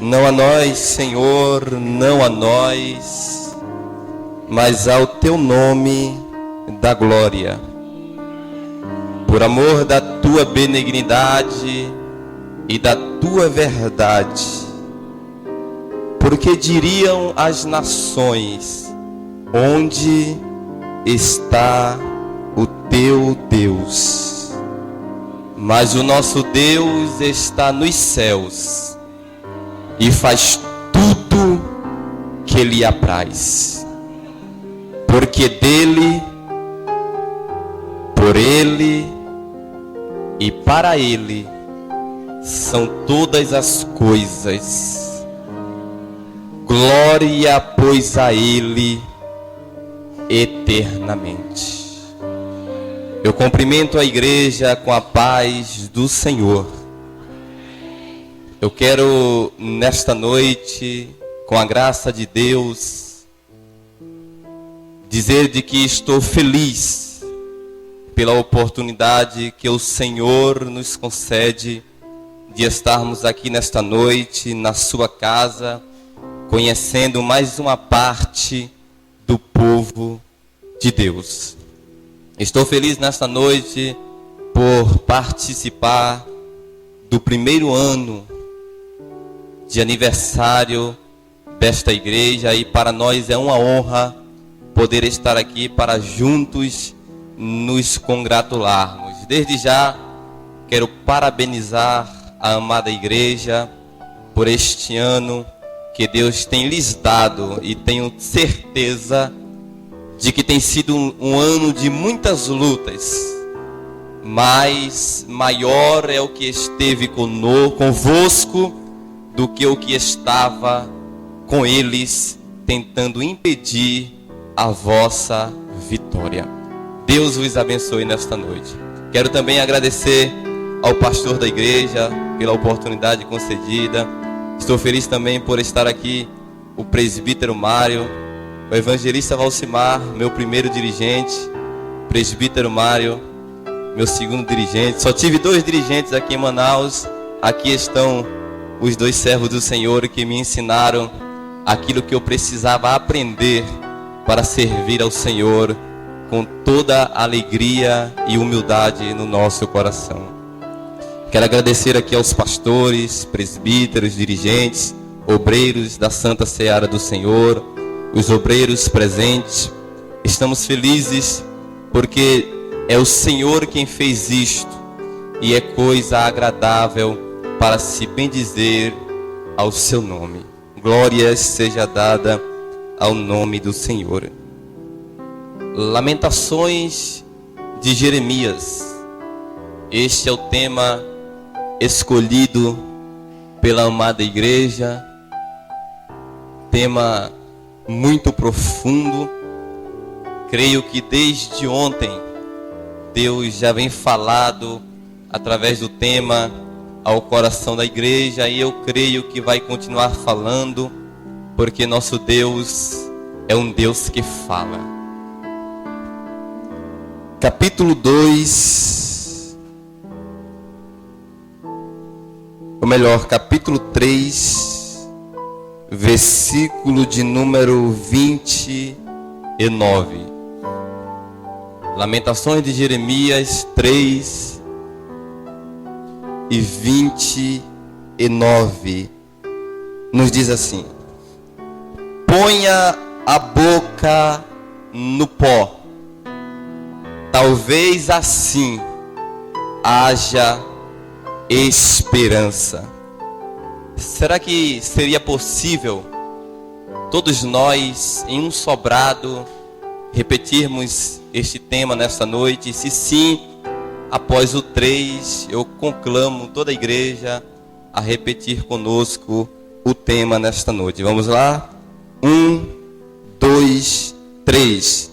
Não a nós, Senhor, não a nós, mas ao Teu nome da glória. Por amor da Tua benignidade e da Tua verdade. Porque diriam as nações: onde está o Teu Deus? Mas o nosso Deus está nos céus e faz tudo que lhe apraz. Porque dele, por ele e para ele são todas as coisas. Glória, pois, a ele eternamente. Eu cumprimento a igreja com a paz do Senhor. Eu quero, nesta noite, com a graça de Deus, dizer de que estou feliz pela oportunidade que o Senhor nos concede de estarmos aqui nesta noite, na sua casa, conhecendo mais uma parte do povo de Deus. Estou feliz nesta noite por participar do primeiro ano de aniversário desta igreja, e para nós é uma honra poder estar aqui para juntos nos congratularmos. Desde já quero parabenizar a amada igreja por este ano que Deus tem lhes dado, e tenho certeza de que tem sido um ano de muitas lutas, mas maior é o que esteve convosco do que o que estava com eles, tentando impedir a vossa vitória. Deus vos abençoe nesta noite. Quero também agradecer ao pastor da igreja pela oportunidade concedida. Estou feliz também por estar aqui, o presbítero Mário, o evangelista Valcimar, meu primeiro dirigente, o presbítero Mário, meu segundo dirigente. Só tive 2 dirigentes aqui em Manaus. Aqui estão os 2 servos do Senhor que me ensinaram aquilo que eu precisava aprender para servir ao Senhor com toda alegria e humildade no nosso coração. Quero agradecer aqui aos pastores, presbíteros, dirigentes, obreiros da Santa Seara do Senhor, os obreiros presentes. Estamos felizes porque é o Senhor quem fez isto, e é coisa agradável para se bendizer ao seu nome. Glória seja dada ao nome do Senhor. Lamentações de Jeremias. Este é o tema escolhido pela amada igreja. Tema muito profundo. Creio que desde ontem Deus já vem falado através do tema ao coração da igreja, e eu creio que vai continuar falando, porque nosso Deus é um Deus que fala. Capítulo 2, ou melhor, capítulo 3, versículo de número 29. Lamentações de Jeremias 3 e 29. Nos diz assim: ponha a boca no pó, talvez assim haja esperança. Será que seria possível todos nós, em um sobrado, repetirmos este tema nesta noite? Se sim, após o 3, eu conclamo toda a igreja a repetir conosco o tema nesta noite. Vamos lá? 1, 2, 3.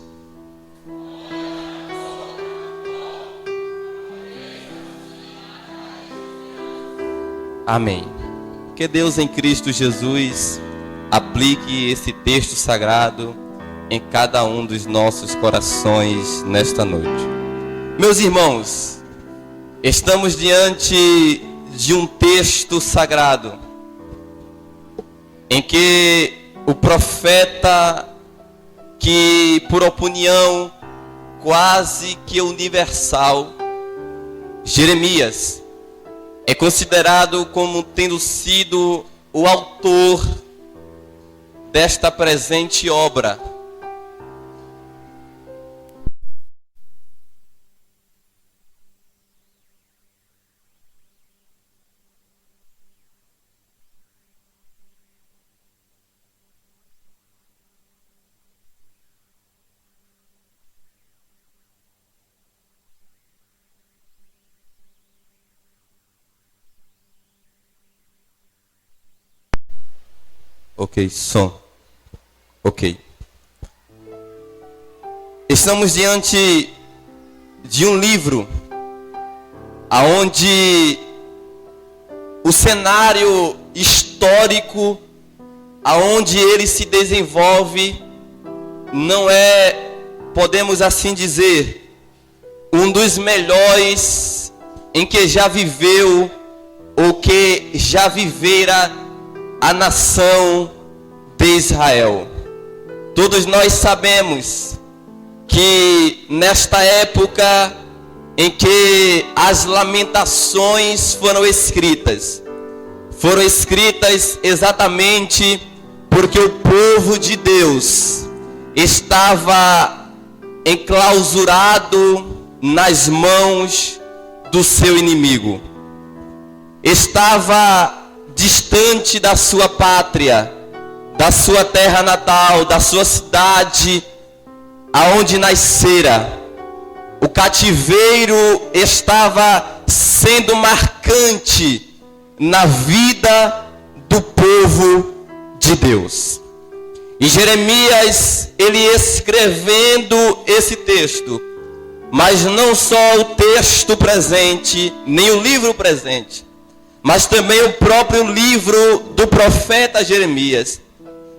Amém. Que Deus em Cristo Jesus aplique esse texto sagrado em cada um dos nossos corações nesta noite. Meus irmãos, estamos diante de um texto sagrado em que o profeta, que por opinião quase que universal, Jeremias, é considerado como tendo sido o autor desta presente obra. Ok, som. Ok. Estamos diante de um livro aonde o cenário histórico aonde ele se desenvolve não é, podemos assim dizer, um dos melhores em que já viveu ou que já vivera a nação de Israel. Todos nós sabemos que nesta época em que as lamentações foram escritas exatamente porque o povo de Deus estava enclausurado nas mãos do seu inimigo. Estava distante da sua pátria, da sua terra natal, da sua cidade, aonde nascera. O cativeiro estava sendo marcante na vida do povo de Deus. E Jeremias, ele escrevendo esse texto, mas não só o texto presente, nem o livro presente, mas também o próprio livro do profeta Jeremias,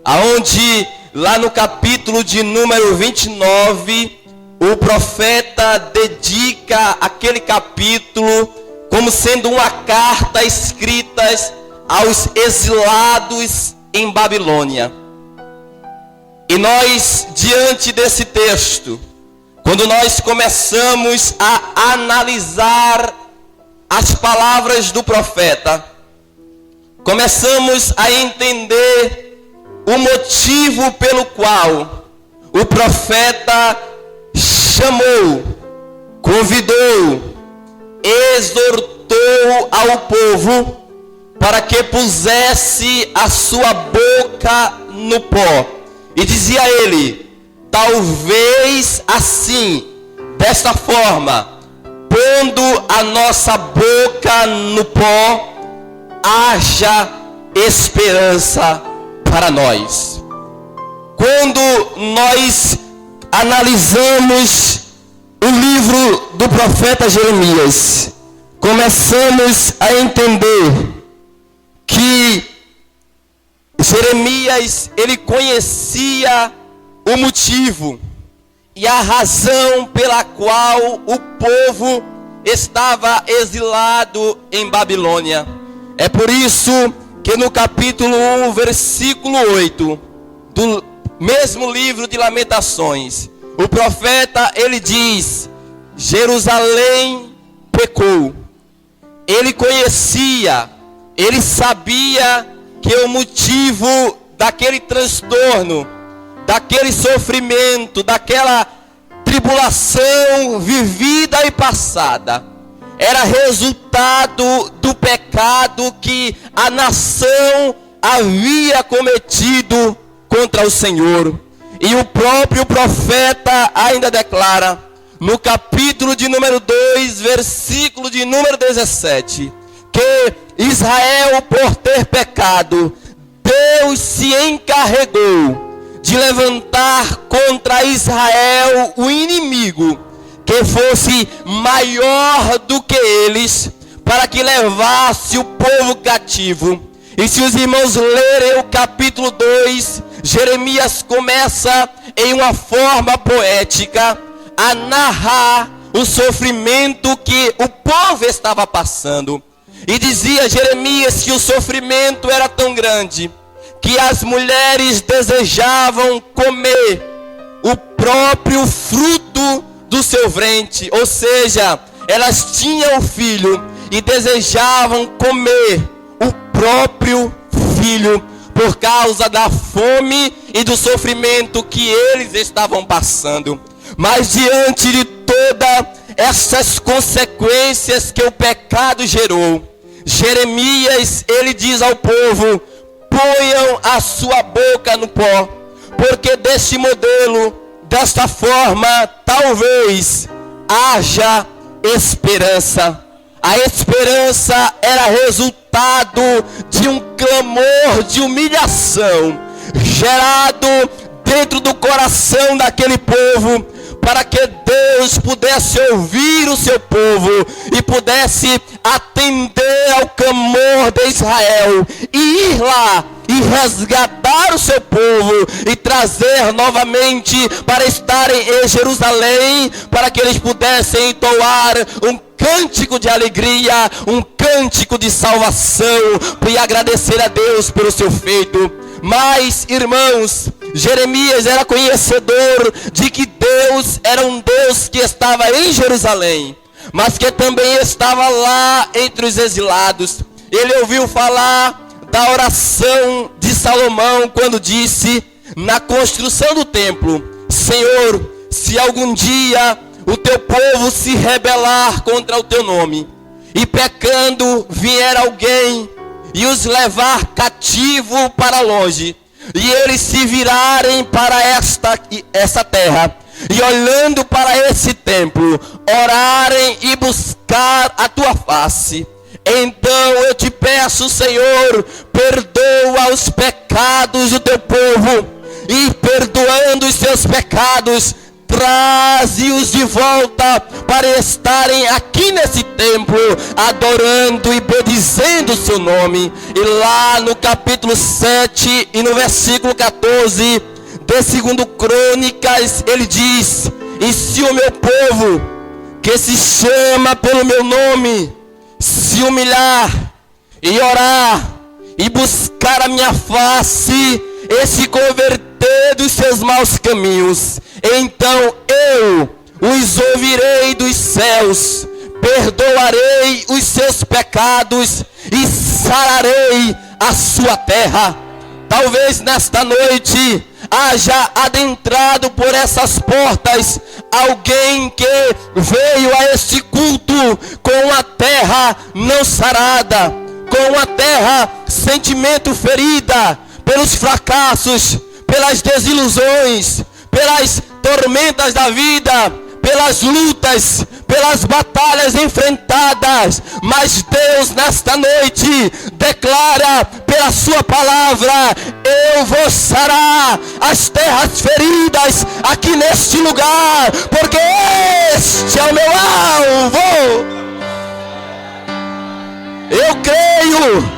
aonde lá no capítulo de número 29, o profeta dedica aquele capítulo como sendo uma carta escrita aos exilados em Babilônia. E nós, diante desse texto, quando nós começamos a analisar as palavras do profeta, começamos a entender o motivo pelo qual o profeta chamou, convidou, exortou ao povo para que pusesse a sua boca no pó. E dizia a ele: talvez assim, desta forma, pondo a nossa boca no pó, haja esperança para nós. Quando nós analisamos o livro do profeta Jeremias, começamos a entender que Jeremias, ele conhecia o motivo e a razão pela qual o povo estava exilado em Babilônia. É por isso que no capítulo 1, versículo 8, do mesmo livro de Lamentações, o profeta, ele diz: Jerusalém pecou. Ele conhecia, ele sabia que o motivo daquele transtorno, daquele sofrimento, daquela tribulação vivida e passada, era resultado do pecado que a nação havia cometido contra o Senhor. E o próprio profeta ainda declara, no capítulo de número 2, versículo de número 17, que Israel, por ter pecado, Deus se encarregou de levantar contra Israel o inimigo que fosse maior do que eles, para que levasse o povo cativo. E se os irmãos lerem o capítulo 2, Jeremias começa em uma forma poética a narrar o sofrimento que o povo estava passando. E dizia Jeremias que o sofrimento era tão grande que as mulheres desejavam comer o próprio fruto do seu ventre, ou seja, elas tinham filho e desejavam comer o próprio filho por causa da fome e do sofrimento que eles estavam passando. Mas diante de todas essas consequências que o pecado gerou, Jeremias, ele diz ao povo: ponham a sua boca no pó, porque deste modelo, desta forma, talvez haja esperança. A esperança era resultado de um clamor de humilhação gerado dentro do coração daquele povo, para que Deus pudesse ouvir o seu povo e pudesse atender ao clamor de Israel e ir lá e resgatar o seu povo e trazer novamente para estarem em Jerusalém, para que eles pudessem entoar um cântico de alegria, um cântico de salvação e agradecer a Deus pelo seu feito. Mas, irmãos, Jeremias era conhecedor de que Deus era um Deus que estava em Jerusalém, mas que também estava lá entre os exilados. Ele ouviu falar da oração de Salomão quando disse, na construção do templo: Senhor, se algum dia o teu povo se rebelar contra o teu nome, e pecando vier alguém e os levar cativo para longe, e eles se virarem para essa terra, e olhando para esse templo, orarem e buscar a tua face, então eu te peço, Senhor, perdoa os pecados do teu povo, e perdoando os seus pecados, traze-os de volta para estarem aqui nesse templo, adorando e bendizendo o seu nome. E lá no capítulo 7 e no versículo 14 de 2 Crônicas, ele diz: e se o meu povo, que se chama pelo meu nome, se humilhar e orar e buscar a minha face e se converter dos seus maus caminhos, então eu os ouvirei dos céus, perdoarei os seus pecados e sararei a sua terra. Talvez nesta noite haja adentrado por essas portas alguém que veio a este culto com a terra não sarada, com a terra sentimento ferida pelos fracassos, pelas desilusões, pelas tormentas da vida, pelas lutas, pelas batalhas enfrentadas. Mas Deus nesta noite declara pela sua palavra: eu vou sarar as terras feridas aqui neste lugar, porque este é o meu alvo. Eu creio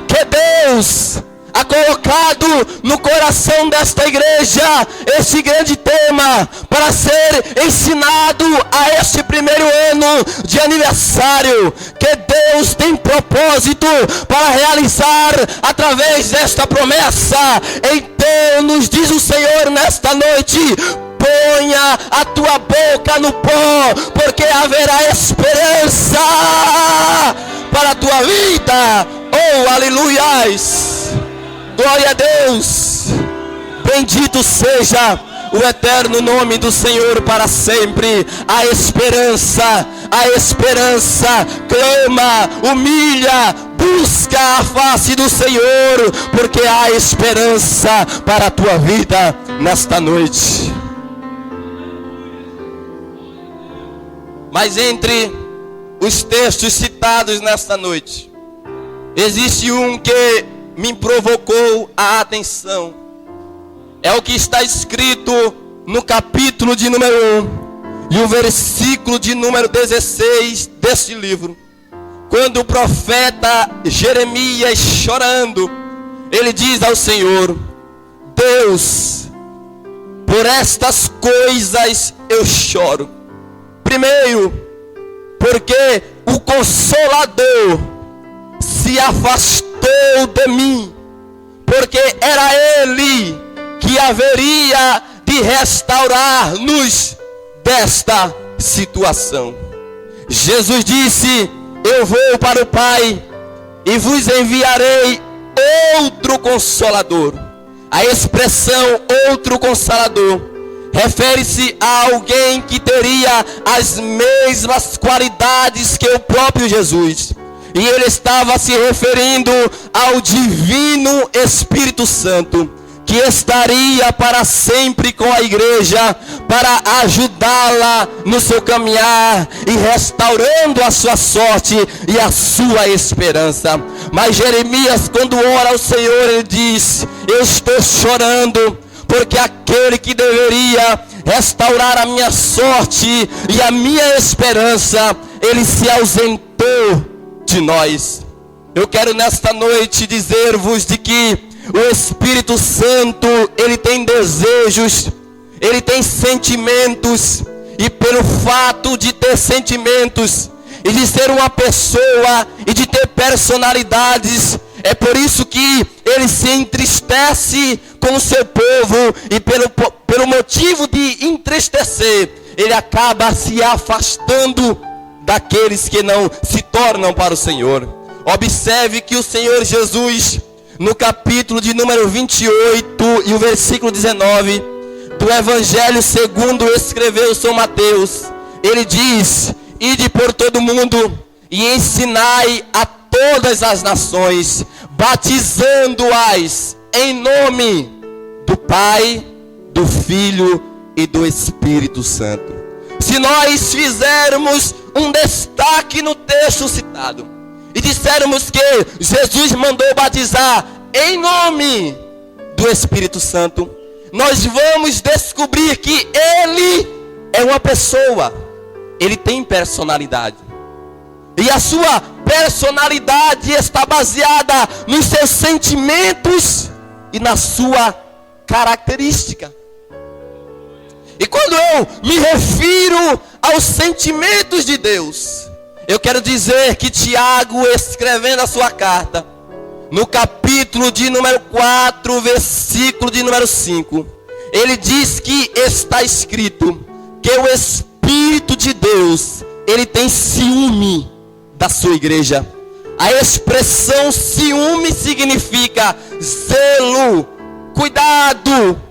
que Deus ha colocado no coração desta igreja esse grande tema para ser ensinado a este primeiro ano de aniversário, que Deus tem propósito para realizar através desta promessa. Então nos diz o Senhor nesta noite: ponha a tua boca no pó, porque haverá esperança para a tua vida. Oh, aleluias! Glória a Deus! Bendito seja o eterno nome do Senhor para sempre. A esperança clama, humilha, busca a face do Senhor, porque há esperança para a tua vida nesta noite. Mas entre os textos citados nesta noite, existe um que me provocou a atenção. É o que está escrito no capítulo de número 1 e o versículo de número 16 deste livro. Quando o profeta Jeremias, chorando, ele diz ao Senhor: Deus, por estas coisas eu choro. Primeiro, porque o Consolador se afastou de mim, porque era Ele que haveria de restaurar-nos desta situação. Jesus disse: eu vou para o Pai e vos enviarei outro Consolador. A expressão outro Consolador refere-se a alguém que teria as mesmas qualidades que o próprio Jesus. E ele estava se referindo ao Divino Espírito Santo, que estaria para sempre com a igreja, para ajudá-la no seu caminhar e restaurando a sua sorte e a sua esperança. Mas Jeremias, quando ora ao Senhor, ele diz: eu estou chorando, porque aquele que deveria restaurar a minha sorte e a minha esperança, ele se ausentou de nós. Eu quero nesta noite dizer-vos de que o Espírito Santo, ele tem desejos, ele tem sentimentos, e pelo fato de ter sentimentos e de ser uma pessoa e de ter personalidades, é por isso que ele se entristece com o seu povo, e pelo motivo de entristecer, ele acaba se afastando daqueles que não se tornam para o Senhor. Observe que o Senhor Jesus, no capítulo de número 28 e o versículo 19 do Evangelho segundo escreveu São Mateus, ele diz: ide por todo mundo e ensinai a todas as nações, batizando-as em nome do Pai, do Filho e do Espírito Santo. Se nós fizermos um destaque no texto citado e dissermos que Jesus mandou batizar em nome do Espírito Santo, nós vamos descobrir que Ele é uma pessoa, Ele tem personalidade, e a sua personalidade está baseada nos seus sentimentos e na sua característica. E quando eu me refiro aos sentimentos de Deus, eu quero dizer que Tiago, escrevendo a sua carta, no capítulo de número 4, versículo de número 5, ele diz que está escrito que o Espírito de Deus, ele tem ciúme da sua igreja. A expressão ciúme significa zelo, cuidado.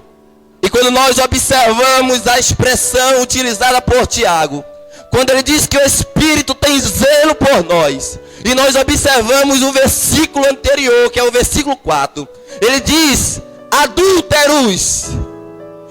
E quando nós observamos a expressão utilizada por Tiago, quando ele diz que o Espírito tem zelo por nós, e nós observamos o versículo anterior, que é o versículo 4, ele diz: adúlteros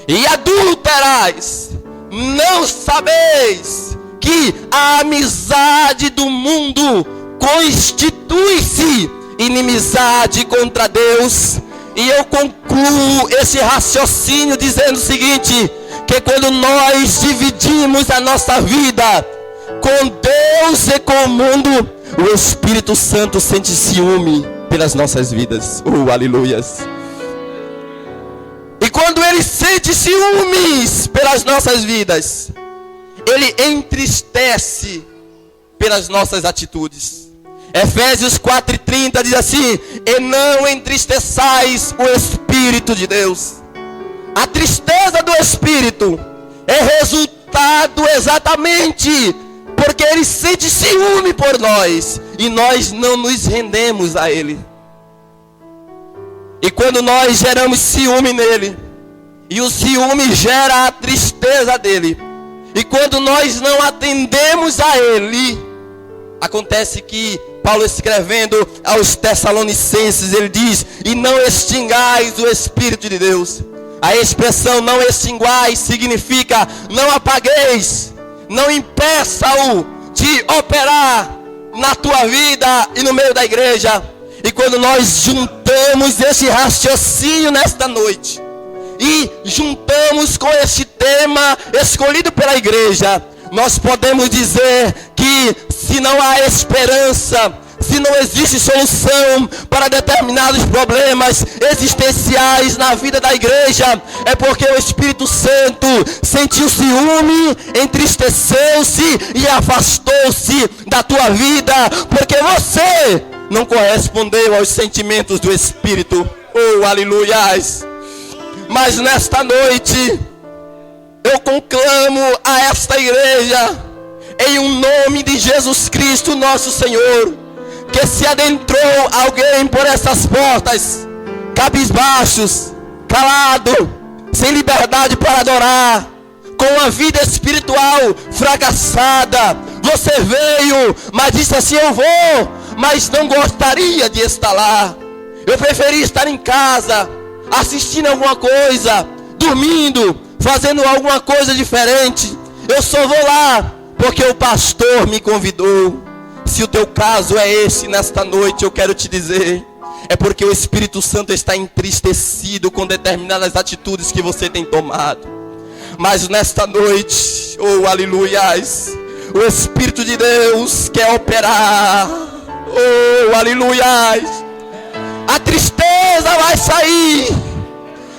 e adúlteras, não sabeis que a amizade do mundo constitui-se inimizade contra Deus? E eu concluo esse raciocínio dizendo o seguinte: que quando nós dividimos a nossa vida com Deus e com o mundo, o Espírito Santo sente ciúme pelas nossas vidas. Aleluias. E quando ele sente ciúmes pelas nossas vidas, ele entristece pelas nossas atitudes. Efésios 4:30 diz assim: e não entristeçais o Espírito de Deus. A tristeza do Espírito é resultado exatamente porque ele sente ciúme por nós, e nós não nos rendemos a ele. E quando nós geramos ciúme nele, e o ciúme gera a tristeza dele, e quando nós não atendemos a ele, acontece que Paulo, escrevendo aos Tessalonicenses, ele diz: e não extingais o Espírito de Deus. A expressão não extinguais significa não apagueis, não impeça-o de operar na tua vida e no meio da igreja. E quando nós juntamos esse raciocínio nesta noite, e juntamos com este tema escolhido pela igreja, nós podemos dizer que se não há esperança, se não existe solução para determinados problemas existenciais na vida da igreja, é porque o Espírito Santo sentiu ciúme, entristeceu-se e afastou-se da tua vida, porque você não correspondeu aos sentimentos do Espírito. Oh, aleluias. Mas nesta noite, eu conclamo a esta igreja, em um nome de Jesus Cristo, nosso Senhor, que se adentrou alguém por essas portas, cabisbaixos, calado, sem liberdade para adorar, com a vida espiritual fracassada. Você veio, mas disse assim: eu vou, mas não gostaria de estar lá. Eu preferi estar em casa, assistindo alguma coisa, dormindo, fazendo alguma coisa diferente. Eu só vou lá porque o pastor me convidou. Se o teu caso é esse nesta noite, eu quero te dizer, é porque o Espírito Santo está entristecido com determinadas atitudes que você tem tomado. Mas nesta noite, oh aleluias, o Espírito de Deus quer operar. Oh aleluias. A tristeza vai sair,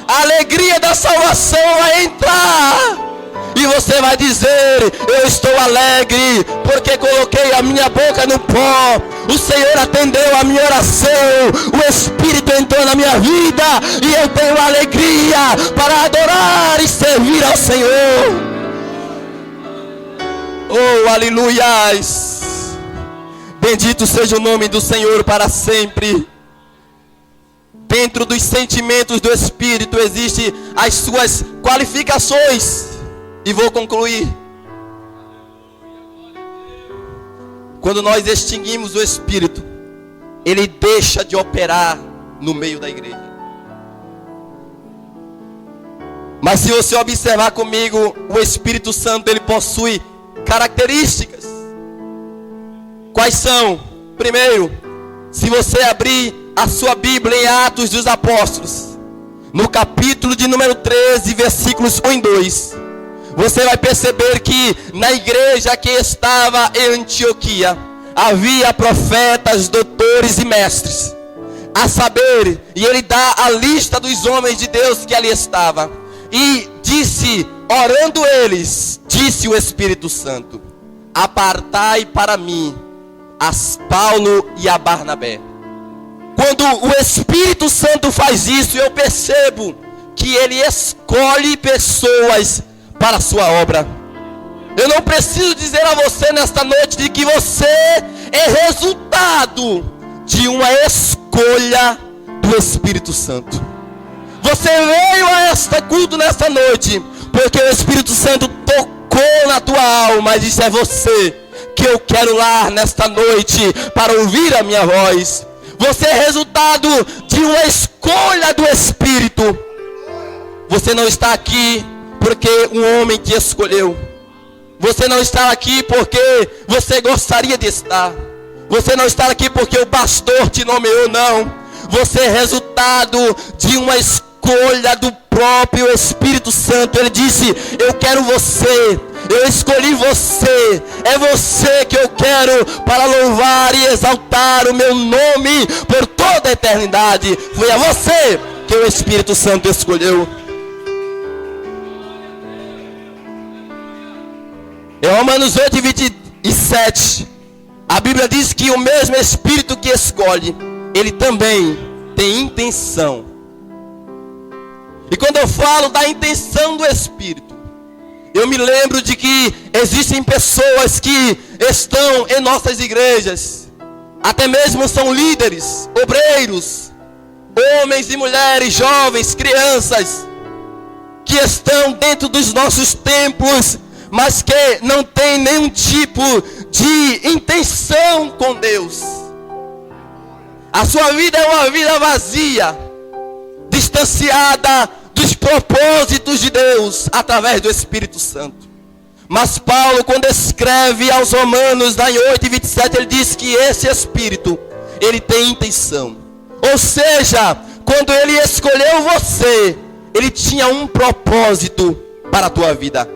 a alegria da salvação vai entrar. E você vai dizer: eu estou alegre, porque coloquei a minha boca no pó. O Senhor atendeu a minha oração. O Espírito entrou na minha vida, e eu tenho alegria para adorar e servir ao Senhor. Oh, aleluias. Bendito seja o nome do Senhor para sempre. Dentro dos sentimentos do Espírito existem as suas qualificações. E vou concluir. Quando nós extinguimos o Espírito, ele deixa de operar no meio da igreja. Mas se você observar comigo, o Espírito Santo, ele possui características. Quais são? Primeiro, se você abrir a sua Bíblia em Atos dos Apóstolos, no capítulo de número 13, versículos 1 e 2, você vai perceber que na igreja que estava em Antioquia, havia profetas, doutores e mestres. A saber, e ele dá a lista dos homens de Deus que ali estava. E disse, orando eles, disse o Espírito Santo: apartai para mim a Paulo e a Barnabé. Quando o Espírito Santo faz isso, eu percebo que ele escolhe pessoas para a sua obra. Eu não preciso dizer a você nesta noite de que você é resultado de uma escolha do Espírito Santo. Você veio a este culto nesta noite porque o Espírito Santo tocou na tua alma e disse: é você que eu quero lá nesta noite para ouvir a minha voz. Você é resultado de uma escolha do Espírito. Você não está aqui porque um homem te escolheu. Você não está aqui porque você gostaria de estar. Você não está aqui porque o pastor te nomeou, não. Você é resultado de uma escolha do próprio Espírito Santo. Ele disse: eu quero você, eu escolhi você. É você que eu quero para louvar e exaltar o meu nome por toda a eternidade. Foi a você que o Espírito Santo escolheu. Em Romanos 8, 27, a Bíblia diz que o mesmo Espírito que escolhe, ele também tem intenção. E quando eu falo da intenção do Espírito, eu me lembro de que existem pessoas que estão em nossas igrejas, até mesmo são líderes, obreiros, homens e mulheres, jovens, crianças, que estão dentro dos nossos templos, mas que não tem nenhum tipo de intenção com Deus. A sua vida é uma vida vazia, distanciada dos propósitos de Deus através do Espírito Santo. Mas Paulo, quando escreve aos Romanos, lá em 8:27, ele diz que esse Espírito, ele tem intenção. Ou seja, quando ele escolheu você, ele tinha um propósito para a tua vida.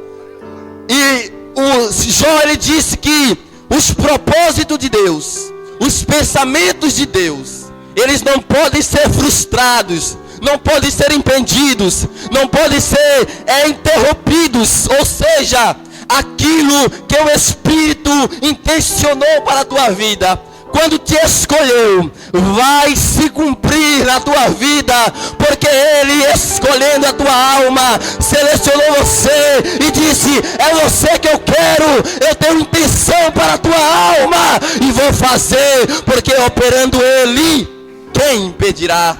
E o Jó, ele disse que os propósitos de Deus, os pensamentos de Deus, eles não podem ser frustrados, não podem ser impedidos, não podem ser interrompidos. Ou seja, aquilo que o Espírito intencionou para a tua vida, quando te escolheu, vai se cumprir na tua vida porque Ele, escolhendo a tua alma, selecionou você e disse: é você que eu quero, eu tenho intenção para a tua alma e vou fazer, porque operando Ele, quem impedirá?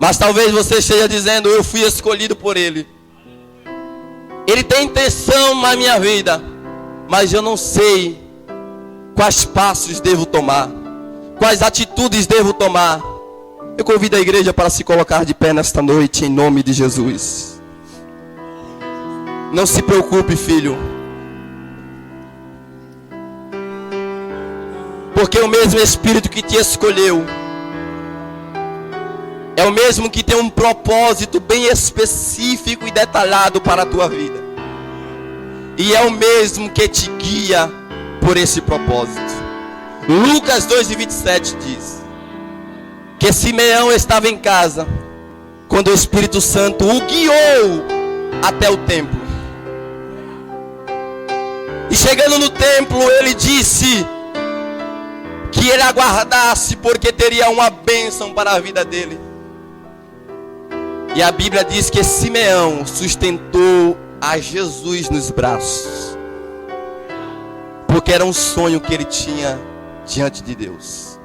Mas talvez você esteja dizendo: eu fui escolhido por Ele, Ele tem intenção na minha vida, mas eu não sei quais passos devo tomar, quais atitudes devo tomar. Eu convido a igreja para se colocar de pé nesta noite, em nome de Jesus. Não se preocupe, filho, porque o mesmo Espírito que te escolheu é o mesmo que tem um propósito bem específico e detalhado para a tua vida. E é o mesmo que te guia por esse propósito. Lucas 2:27 diz que Simeão estava em casa quando o Espírito Santo o guiou até o templo. E chegando no templo, ele disse que ele aguardasse, porque teria uma bênção para a vida dele. E a Bíblia diz que Simeão sustentou a Jesus nos braços, porque era um sonho que ele tinha diante de Deus.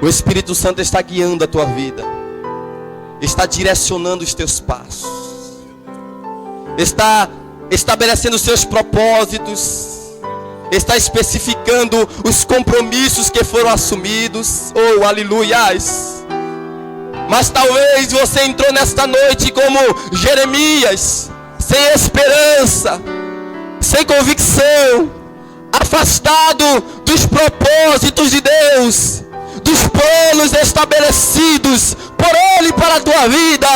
O Espírito Santo está guiando a tua vida, está direcionando os teus passos, está estabelecendo os seus propósitos, está especificando os compromissos que foram assumidos. Oh, aleluias! Mas talvez você entrou nesta noite como Jeremias, sem esperança, sem convicção, afastado dos propósitos de Deus, dos planos estabelecidos por Ele para a tua vida.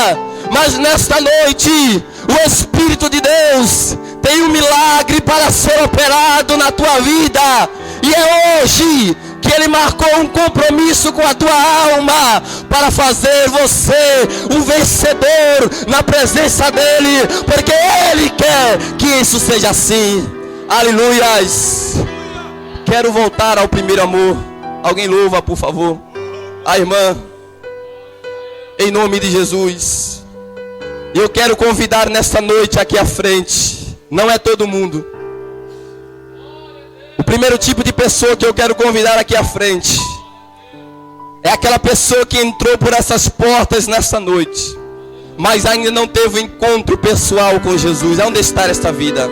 Mas nesta noite, o Espírito de Deus tem um milagre para ser operado na tua vida. E é hoje que Ele marcou um compromisso com a tua alma para fazer você um vencedor na presença dEle, porque Ele quer que isso seja assim. Aleluias! Quero voltar ao primeiro amor. Alguém louva, por favor, a irmã, em nome de Jesus. Eu quero convidar nesta noite aqui à frente. Não é todo mundo. O primeiro tipo de pessoa que eu quero convidar aqui à frente é aquela pessoa que entrou por essas portas nesta noite, mas ainda não teve um encontro pessoal com Jesus. Onde está esta vida?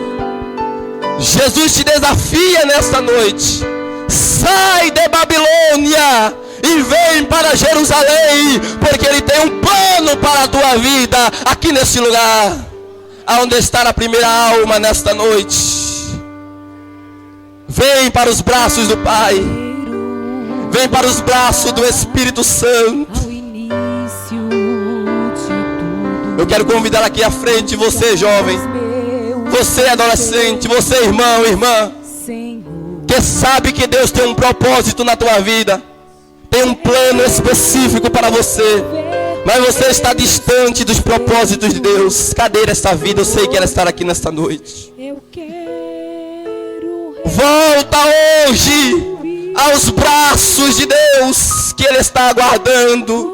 Jesus te desafia nesta noite. Sai de Babilônia e vem para Jerusalém, porque Ele tem um plano para a tua vida aqui nesse lugar. Aonde está a primeira alma nesta noite? Vem para os braços do Pai. Vem para os braços do Espírito Santo. Eu quero convidar aqui à frente você, jovem, você, adolescente, você, irmão, irmã, que sabe que Deus tem um propósito na tua vida, tem um plano específico para você, mas você está distante dos propósitos de Deus. Cadê esta vida? Eu sei que ela está aqui nesta noite. Volta hoje aos braços de Deus, que Ele está aguardando.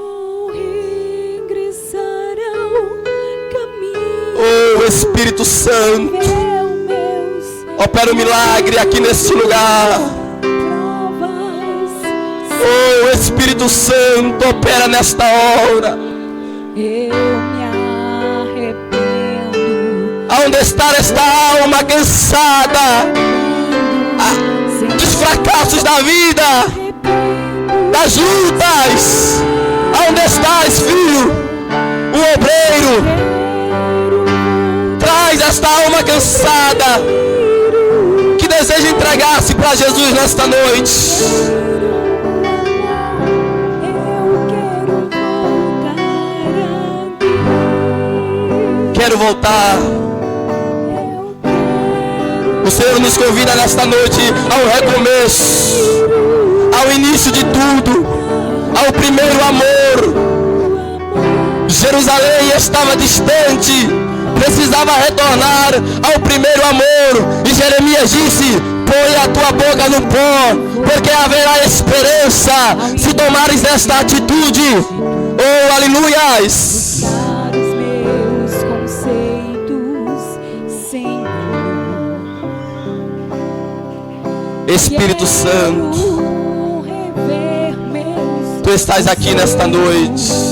Oh, Espírito Santo, opera um milagre aqui nesse lugar. Oh, Espírito Santo, opera nesta hora. Eu me arrependo. Aonde está esta alma cansada dos fracassos da vida, das lutas? Aonde estás, filho? O obreiro traz esta alma cansada que deseja entregar-se para Jesus nesta noite. Quero voltar. O Senhor nos convida nesta noite ao recomeço, ao início de tudo, ao primeiro amor. Jerusalém estava distante, precisava retornar ao primeiro amor. E Jeremias disse: põe a tua boca no pó, porque haverá esperança se tomares esta atitude. Oh, aleluias! Os meus conceitos, Senhor. Espírito Santo, Quero rever meus Tu estás aqui nesta noite. valores.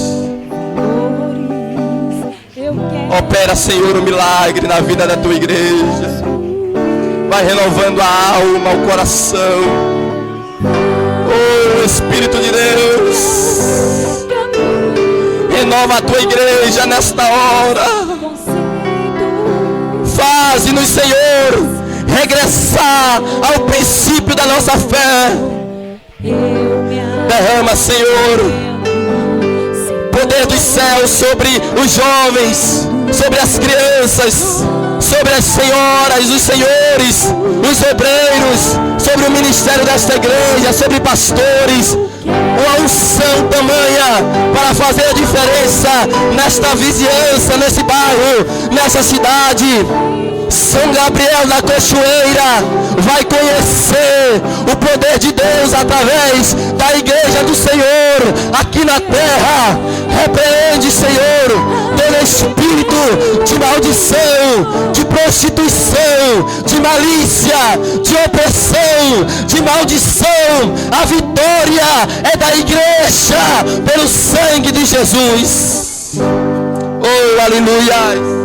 Eu quero Opera, Senhor, o milagre na vida da Tua igreja. Vai renovando a alma, o coração. Oh, Espírito de Deus, renova a Tua igreja nesta hora. Faze-nos, Senhor, regressar ao princípio da nossa fé. Derrama, Senhor, poder dos céus sobre os jovens, sobre as crianças, sobre as senhoras, os senhores, os obreiros, sobre o ministério desta igreja, sobre pastores. Uma unção tamanha para fazer a diferença nesta vizinhança, nesse bairro, nessa cidade. São Gabriel da Cachoeira vai conhecer o poder de Deus através da igreja do Senhor aqui na terra. Repreende, Senhor, todo espírito de maldição, de prostituição, de malícia, de opressão, de maldição. A vitória é da igreja pelo sangue de Jesus. Oh, aleluia!